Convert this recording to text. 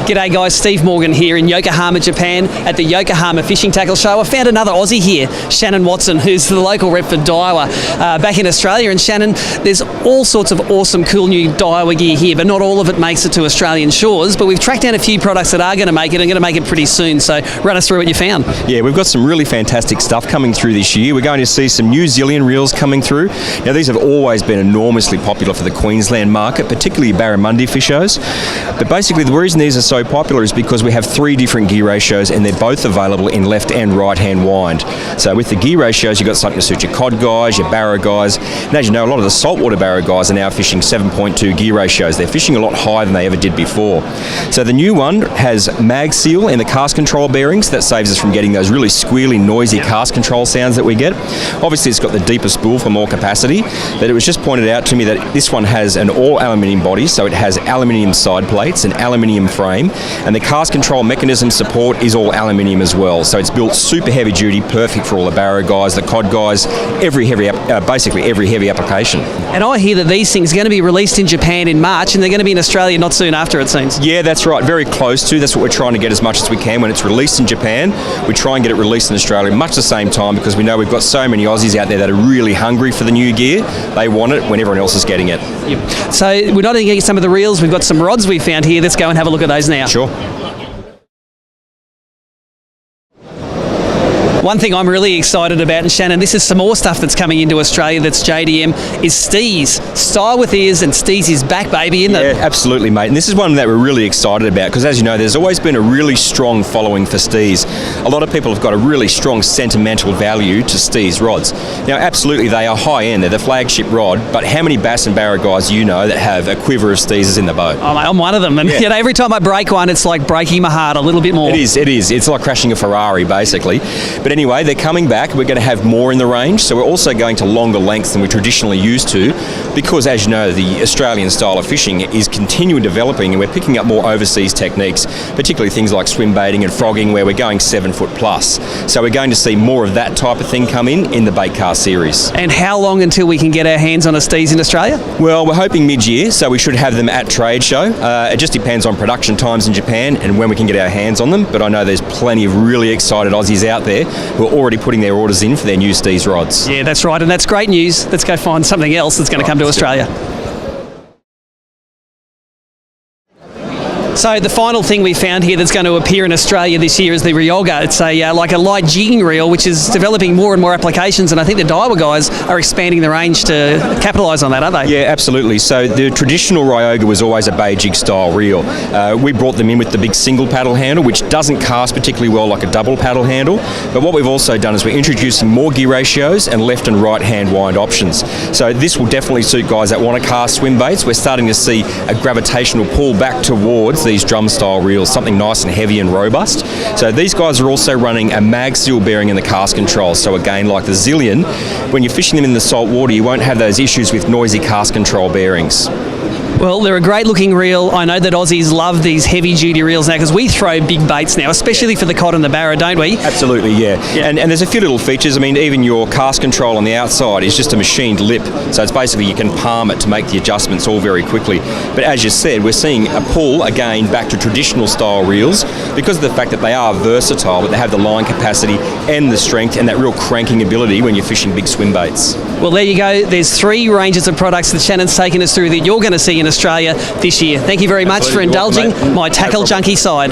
G'day guys, Steve Morgan here in Yokohama, Japan at the Yokohama Fishing Tackle Show. I found another Aussie here, Shannon Watson, who's the local rep for Daiwa back in Australia. And Shannon, there's all sorts of awesome, cool new Daiwa gear here, but not all of it makes it to Australian shores. But we've tracked down a few products that are going to make it and going to make it pretty soon. So run us through what you found. Yeah, we've got some really fantastic stuff coming through this year. We're going to see some new Zillion reels coming through. Now, these have always been enormously popular for the Queensland market, particularly barramundi fishers. But basically, the reason these are so popular is because we have three different gear ratios and they're both available in left and right hand wind. So with the gear ratios, you've got something to suit your cod guys, your barra guys. And as you know, a lot of the saltwater barra guys are now fishing 7.2 gear ratios. They're fishing a lot higher than they ever did before. So the new one has mag seal in the cast control bearings. That saves us from getting those really squealy, noisy cast control sounds that we get. Obviously, it's got the deeper spool for more capacity. But it was just pointed out to me that this one has an all aluminium body, so it has aluminium side plates, an aluminium frame, and the cast control mechanism support is all aluminium as well. So it's built super heavy duty, perfect for all the barra guys, the cod guys, basically every heavy application. And I hear that these things are going to be released in Japan in March and they're going to be in Australia not soon after, it seems. Yeah, that's right. Very close to. That's what we're trying to get as much as we can. When it's released in Japan, we try and get it released in Australia much the same time, because we know we've got so many Aussies out there that are really hungry for the new gear. They want it when everyone else is getting it. Yep. So we're not going to get some of the reels. We've got some rods we found here. Let's go and have a look at those now. Sure. One thing I'm really excited about, and Shannon, this is some more stuff that's coming into Australia that's JDM, is Steez. Style with ears, and Steez is back, baby, isn't it? Yeah, absolutely, mate. And this is one that we're really excited about because, as you know, there's always been a really strong following for Steez. A lot of people have got a really strong sentimental value to Steez rods. Now, absolutely, they are high-end. They're the flagship rod, but how many bass and barra guys you know that have a quiver of Steezes in the boat? Oh, mate, I'm one of them. And you know, every time I break one, it's like breaking my heart a little bit more. It is. It's like crashing a Ferrari, basically. But anyway, they're coming back. We're going to have more in the range, so we're also going to longer lengths than we traditionally used to, because, as you know, the Australian style of fishing is continuing developing, and we're picking up more overseas techniques, particularly things like swim baiting and frogging, where we're going 7 foot plus. So we're going to see more of that type of thing come in the bait cast series. And how long until we can get our hands on a Steez in Australia? Well, we're hoping mid-year, so we should have them at trade show. It just depends on production times in Japan and when we can get our hands on them, but I know there's plenty of really excited Aussies out there who are already putting their orders in for their new Steez rods. Yeah, that's right, and that's great news. Let's go find something else that's going to come to Australia. So the final thing we found here that's going to appear in Australia this year is the Ryoga. It's like a light jigging reel, which is developing more and more applications, and I think the Daiwa guys are expanding the range to capitalise on that, aren't they? Yeah, absolutely. So the traditional Ryoga was always a bay jig style reel. We brought them in with the big single paddle handle, which doesn't cast particularly well like a double paddle handle. But what we've also done is we're introducing more gear ratios and left and right hand wind options. So this will definitely suit guys that want to cast swim baits. We're starting to see a gravitational pull back towards these drum style reels, something nice and heavy and robust. So these guys are also running a mag seal bearing in the cast control. So again, like the Zillion, when you're fishing them in the salt water, you won't have those issues with noisy cast control bearings. Well, they're a great looking reel. I know that Aussies love these heavy duty reels now, because we throw big baits now, especially for the cod and the barra, don't we? Absolutely, yeah. And there's a few little features. I mean, even your cast control on the outside is just a machined lip. So it's basically you can palm it to make the adjustments all very quickly. But as you said, we're seeing a pull again back to traditional style reels because of the fact that they are versatile, but they have the line capacity and the strength and that real cranking ability when you're fishing big swim baits. Well, there you go. There's 3 ranges of products that Shannon's taken us through that you're going to see in Australia this year. Thank you very much for indulging my tackle junkie side.